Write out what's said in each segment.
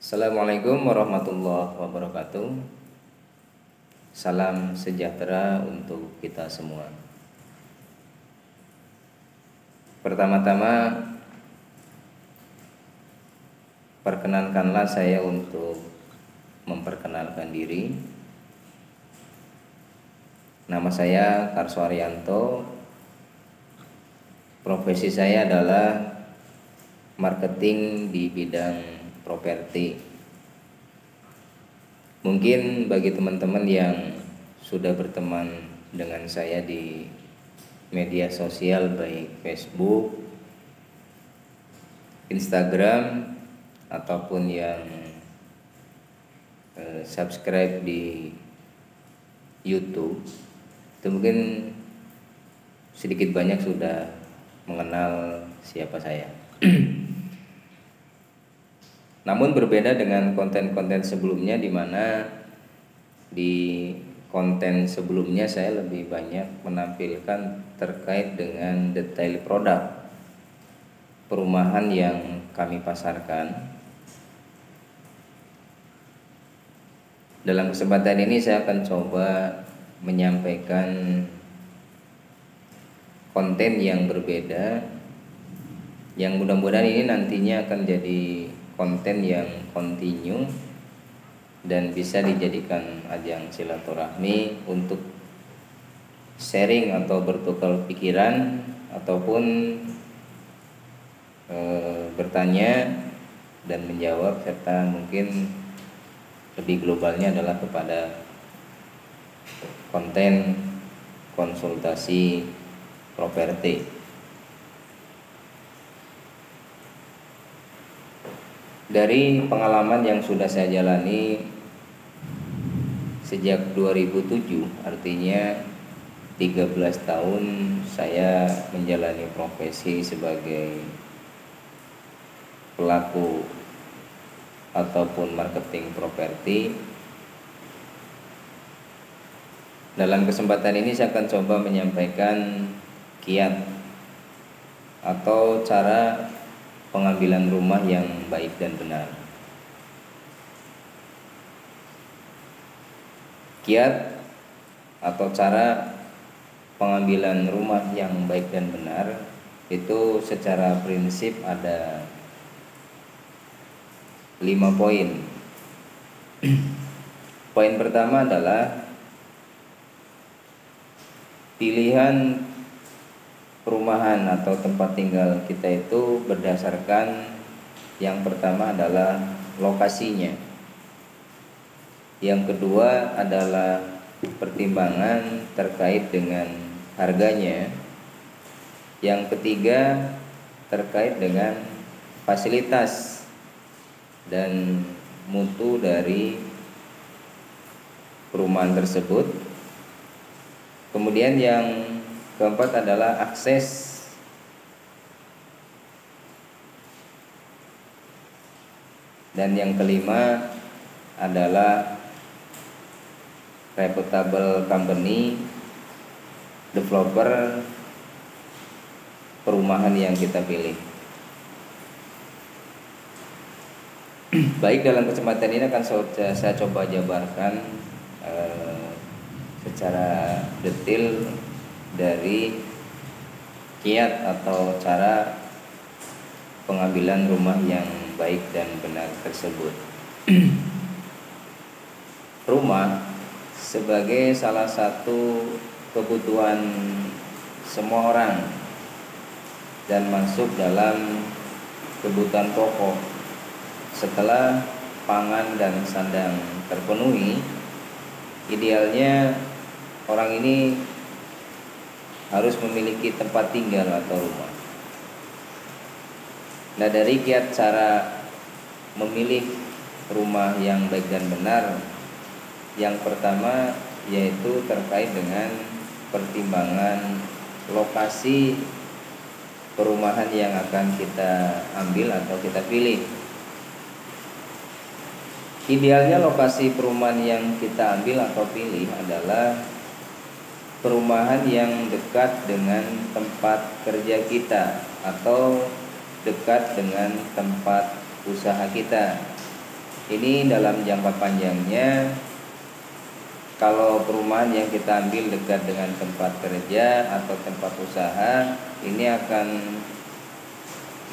Assalamualaikum warahmatullahi wabarakatuh. Salam sejahtera untuk kita semua. Pertama-tama, perkenankanlah saya untuk memperkenalkan diri. Nama saya Karso Arianto. Profesi saya adalah marketing di bidang properti. Mungkin bagi teman-teman yang sudah berteman dengan saya di media sosial baik Facebook, Instagram, ataupun yang subscribe di YouTube, itu mungkin sedikit banyak sudah mengenal siapa saya. Namun berbeda dengan konten-konten sebelumnya, di mana di konten sebelumnya saya lebih banyak menampilkan terkait dengan detail produk perumahan yang kami pasarkan. Dalam kesempatan ini saya akan coba menyampaikan konten yang berbeda, yang mudah-mudahan ini nantinya akan jadi konten yang kontinu dan bisa dijadikan ajang silaturahmi untuk sharing atau bertukar pikiran ataupun bertanya dan menjawab, serta mungkin lebih globalnya adalah kepada konten konsultasi properti. Dari pengalaman yang sudah saya jalani sejak 2007, artinya 13 tahun saya menjalani profesi sebagai pelaku ataupun marketing properti. Dalam kesempatan ini saya akan coba menyampaikan kiat atau cara pengambilan rumah yang baik dan benar. Kiat atau cara pengambilan rumah yang baik dan benar itu secara prinsip ada 5 poin. Poin pertama adalah pilihan perumahan atau tempat tinggal kita itu berdasarkan, yang pertama adalah lokasinya, yang kedua adalah pertimbangan terkait dengan harganya, yang ketiga terkait dengan fasilitas dan mutu dari perumahan tersebut, kemudian yang keempat adalah akses, dan yang kelima adalah reputable company, developer perumahan yang kita pilih. Baik, dalam kesempatan ini akan saya coba jabarkan secara detail dari kiat atau cara pengambilan rumah yang baik dan benar tersebut. Rumah sebagai salah satu kebutuhan semua orang dan masuk dalam kebutuhan pokok. Setelah pangan dan sandang terpenuhi, idealnya orang ini harus memiliki tempat tinggal atau rumah. Nah, dari kiat cara memilih rumah yang baik dan benar, yang pertama yaitu terkait dengan pertimbangan lokasi perumahan yang akan kita ambil atau kita pilih. Idealnya lokasi perumahan yang kita ambil atau pilih adalah perumahan yang dekat dengan tempat kerja kita atau dekat dengan tempat usaha kita. Ini dalam jangka panjangnya, kalau perumahan yang kita ambil dekat dengan tempat kerja atau tempat usaha, ini akan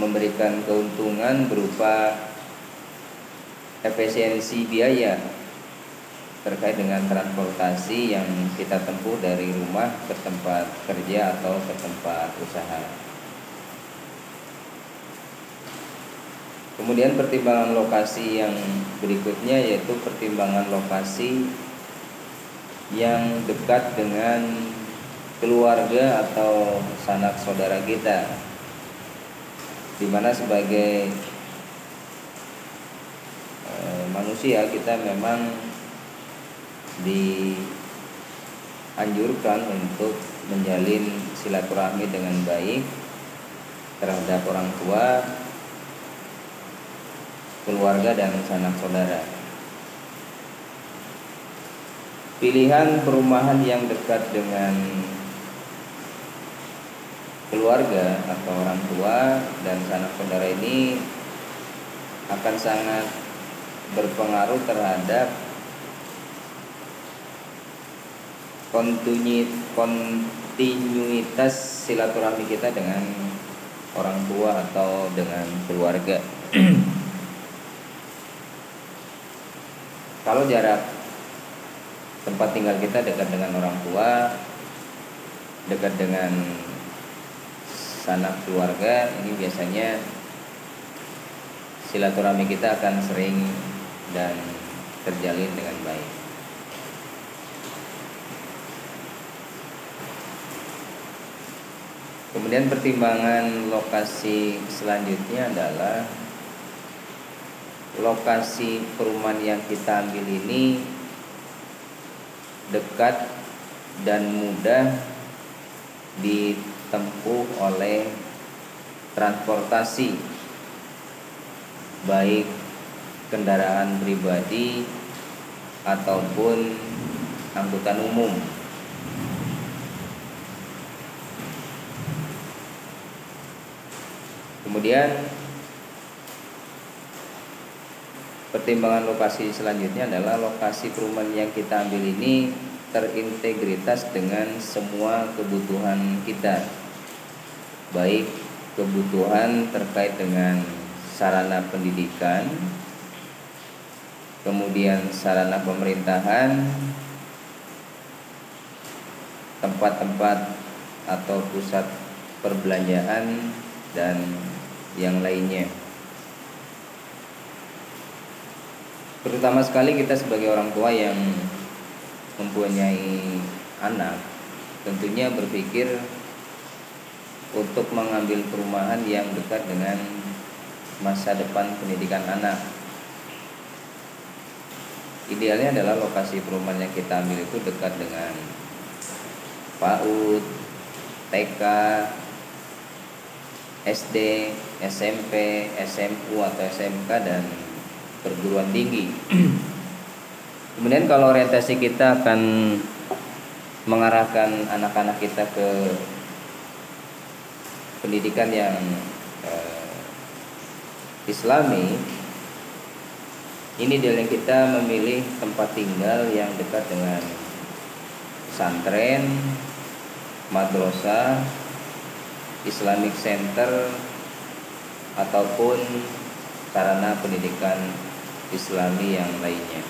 memberikan keuntungan berupa efisiensi biaya terkait dengan transportasi yang kita tempuh dari rumah ke tempat kerja atau ke tempat usaha. Kemudian pertimbangan lokasi yang berikutnya yaitu pertimbangan lokasi yang dekat dengan keluarga atau sanak saudara kita, dimana sebagai manusia kita memang dianjurkan untuk menjalin silaturahmi dengan baik terhadap orang tua, keluarga, dan sanak saudara. Pilihan perumahan yang dekat dengan keluarga atau orang tua dan sanak saudara ini akan sangat berpengaruh terhadap kontinuitas silaturahmi kita dengan orang tua atau dengan keluarga. Kalau jarak tempat tinggal kita dekat dengan orang tua, dekat dengan sanak keluarga, ini biasanya silaturahmi kita akan sering dan terjalin dengan baik. Kemudian pertimbangan lokasi selanjutnya adalah lokasi perumahan yang kita ambil ini dekat dan mudah ditempuh oleh transportasi, baik kendaraan pribadi ataupun angkutan umum. Kemudian pertimbangan lokasi selanjutnya adalah lokasi perumahan yang kita ambil ini terintegritas dengan semua kebutuhan kita, baik kebutuhan terkait dengan sarana pendidikan, kemudian sarana pemerintahan, tempat-tempat atau pusat perbelanjaan, dan yang lainnya. Terutama sekali kita sebagai orang tua yang mempunyai anak, tentunya berpikir untuk mengambil perumahan yang dekat dengan masa depan pendidikan anak. Idealnya adalah lokasi perumahan yang kita ambil itu dekat dengan PAUD, TK, SD, SMP, SMU atau SMK, dan perguruan tinggi. Kemudian kalau orientasi kita akan mengarahkan anak-anak kita ke pendidikan yang Islami, ini idealnya kita memilih tempat tinggal yang dekat dengan pesantren, madrasah, Islamic Center, ataupun sarana pendidikan Islami yang lainnya.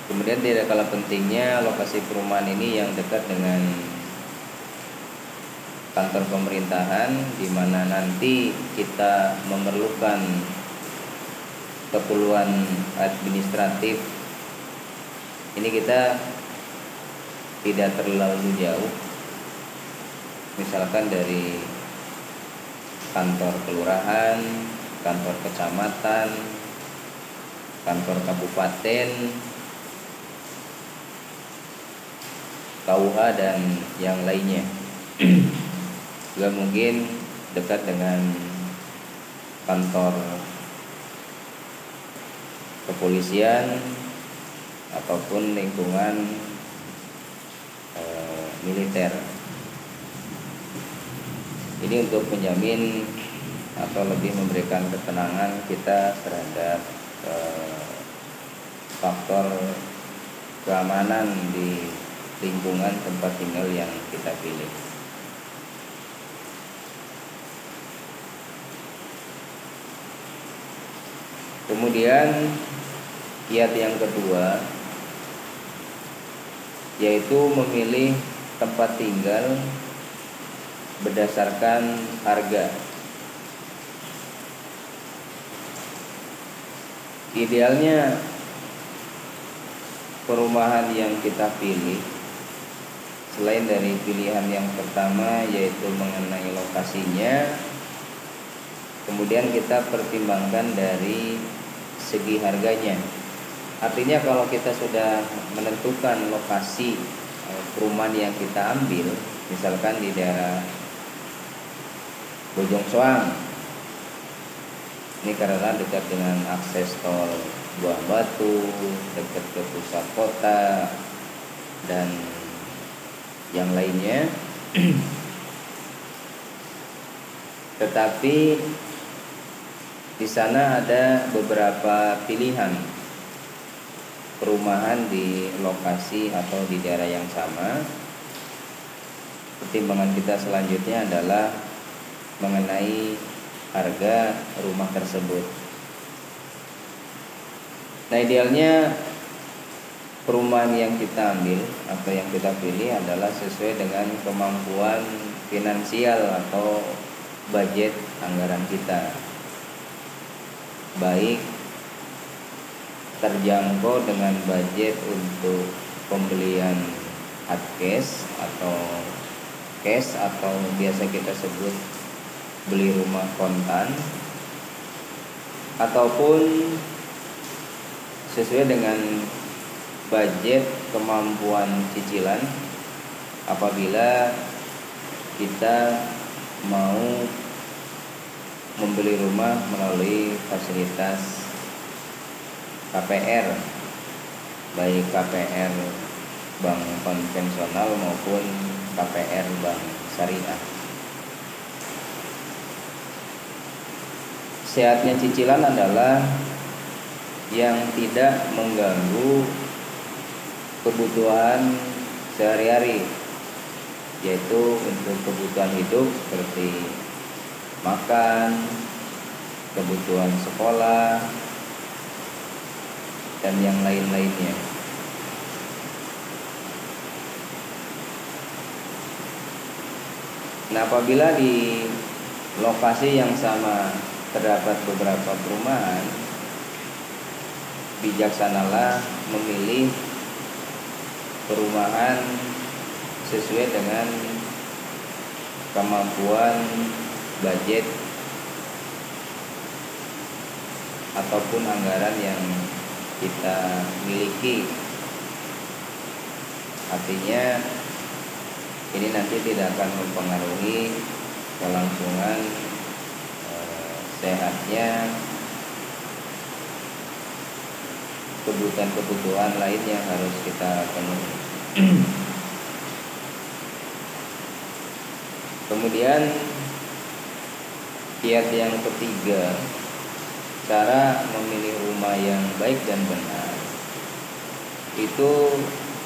Kemudian tidak kalah pentingnya lokasi perumahan ini yang dekat dengan kantor pemerintahan, di mana nanti kita memerlukan keperluan administratif. Ini kita tidak terlalu jauh, misalkan dari kantor kelurahan, kantor kecamatan, kantor kabupaten, KUH, dan yang lainnya. Juga mungkin dekat dengan kantor kepolisian ataupun lingkungan militer. Ini untuk menjamin atau lebih memberikan ketenangan kita terhadap faktor keamanan di lingkungan tempat tinggal yang kita pilih. Kemudian kiat yang kedua yaitu memilih tempat tinggal berdasarkan harga. Idealnya perumahan yang kita pilih, selain dari pilihan yang pertama yaitu mengenai lokasinya, kemudian kita pertimbangkan dari segi harganya. Artinya kalau kita sudah menentukan lokasi perumahan yang kita ambil, misalkan di daerah Bojong Soang, ini karena dekat dengan akses tol Buah Batu, dekat ke pusat kota dan yang lainnya. Tetapi di sana ada beberapa pilihan perumahan di lokasi atau di daerah yang sama. Pertimbangan kita selanjutnya adalah mengenai harga rumah tersebut. Nah, idealnya perumahan yang kita ambil atau yang kita pilih adalah sesuai dengan kemampuan finansial atau budget anggaran kita, baik terjangkau dengan budget untuk pembelian hard cash atau biasa kita sebut beli rumah kontan, ataupun sesuai dengan budget kemampuan cicilan apabila kita mau membeli rumah melalui fasilitas KPR, baik KPR bank konvensional maupun KPR bank syariah. Sehatnya cicilan adalah yang tidak mengganggu kebutuhan sehari-hari, yaitu untuk kebutuhan hidup seperti makan, kebutuhan sekolah, dan yang lain-lainnya. Nah, apabila di lokasi yang sama terdapat beberapa perumahan, bijaksanalah memilih perumahan sesuai dengan kemampuan budget ataupun anggaran yang kita miliki. Artinya ini nanti tidak akan mempengaruhi kelangsungan sehatnya kebutuhan-kebutuhan lain yang harus kita penuhi. Kemudian kiat yang ketiga, cara memilih rumah yang baik dan benar itu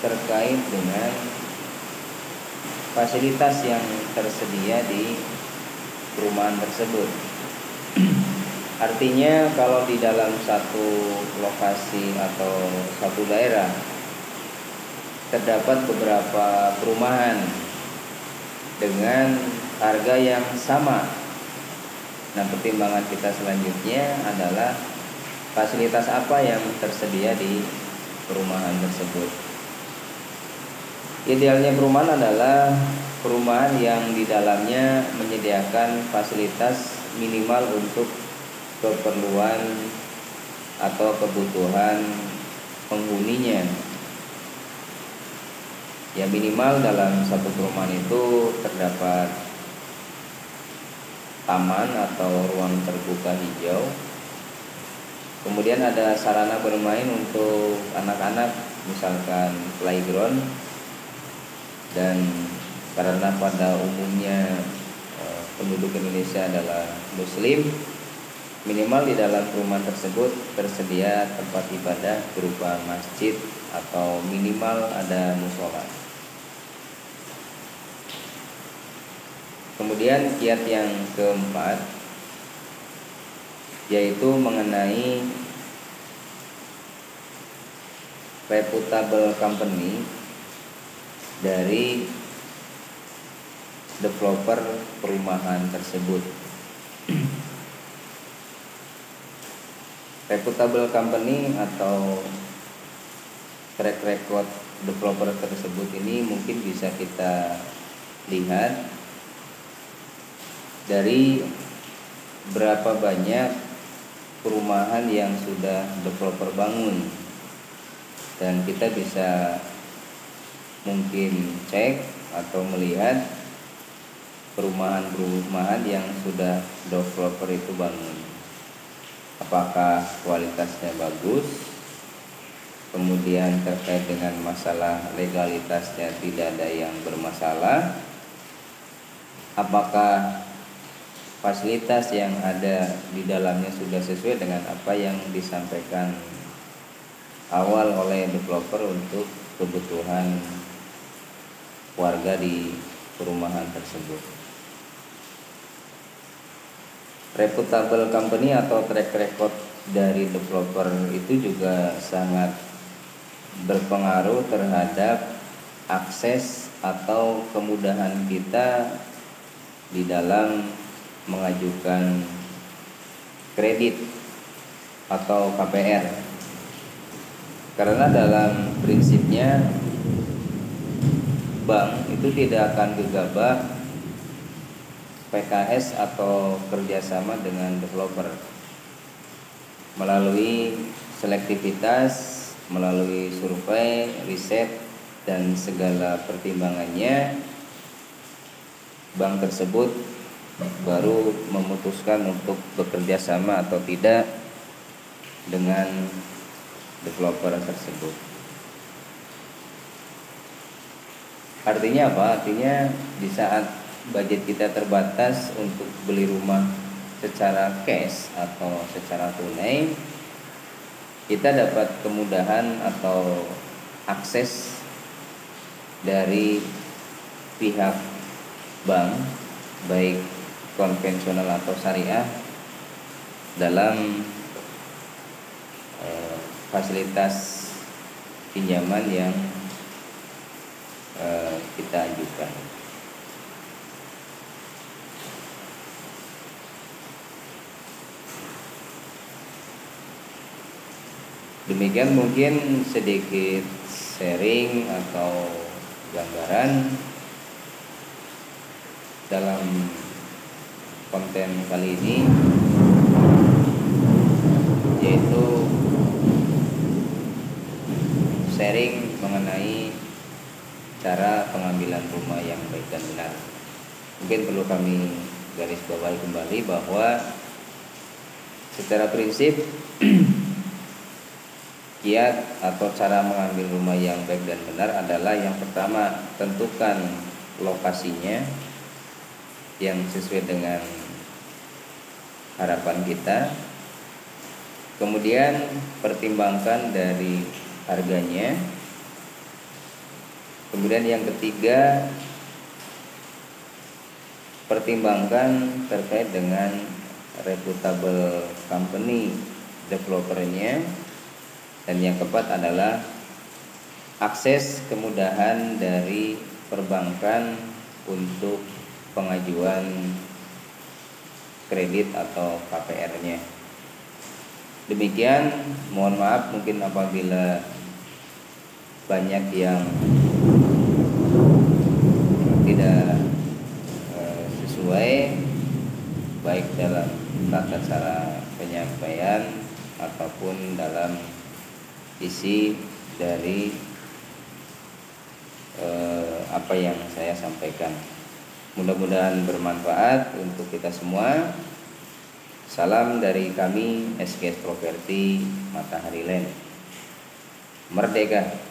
terkait dengan fasilitas yang tersedia di perumahan tersebut. Artinya kalau di dalam satu lokasi atau satu daerah terdapat beberapa perumahan dengan harga yang sama, nah pertimbangan kita selanjutnya adalah fasilitas apa yang tersedia di perumahan tersebut. Idealnya perumahan adalah perumahan yang di dalamnya menyediakan fasilitas minimal untuk keperluan atau kebutuhan penghuninya. Ya, minimal dalam satu perumahan itu terdapat taman atau ruang terbuka hijau. Kemudian ada sarana bermain untuk anak-anak, misalkan playground. Dan karena pada umumnya penduduk Indonesia adalah Muslim, minimal di dalam perumahan tersebut tersedia tempat ibadah berupa masjid atau minimal ada musola. Kemudian kiat yang keempat yaitu mengenai reputable company dari developer perumahan tersebut. Reputable company atau track record developer tersebut ini mungkin bisa kita lihat dari berapa banyak perumahan yang sudah developer bangun, dan kita bisa mungkin cek atau melihat perumahan-perumahan yang sudah developer itu bangun, apakah kualitasnya bagus, kemudian terkait dengan masalah legalitasnya tidak ada yang bermasalah, apakah fasilitas yang ada di dalamnya sudah sesuai dengan apa yang disampaikan awal oleh developer untuk kebutuhan warga di perumahan tersebut. Reputable company atau track record dari developer itu juga sangat berpengaruh terhadap akses atau kemudahan kita di dalam mengajukan kredit atau KPR. Karena dalam prinsipnya bank itu tidak akan gegabah PKS atau kerjasama dengan developer. Melalui selektivitas, melalui survei, riset, dan segala pertimbangannya, bank tersebut baru memutuskan untuk bekerja sama atau tidak dengan developer tersebut. Artinya apa? Artinya di saat budget kita terbatas untuk beli rumah secara cash atau secara tunai, kita dapat kemudahan atau akses dari pihak bank, baik konvensional atau syariah, dalam fasilitas pinjaman yang kita ajukan. Demikian mungkin sedikit sharing atau gambaran dalam konten kali ini, yaitu sharing mengenai cara pengambilan rumah yang baik dan benar. Mungkin perlu kami garis bawahi kembali bahwa secara prinsip kiat atau cara mengambil rumah yang baik dan benar adalah yang pertama, tentukan lokasinya yang sesuai dengan harapan kita. Kemudian pertimbangkan dari harganya. Kemudian yang ketiga, pertimbangkan terkait dengan reputable company developernya. Dan yang keempat adalah akses kemudahan dari perbankan untuk pengajuan kredit atau KPR-nya. Demikian, mohon maaf mungkin apabila banyak yang tidak sesuai, baik dalam tata cara penyampaian ataupun dalam isi dari apa yang saya sampaikan. Mudah-mudahan bermanfaat untuk kita semua. Salam dari kami SGS Properti Matahari Land. Merdeka!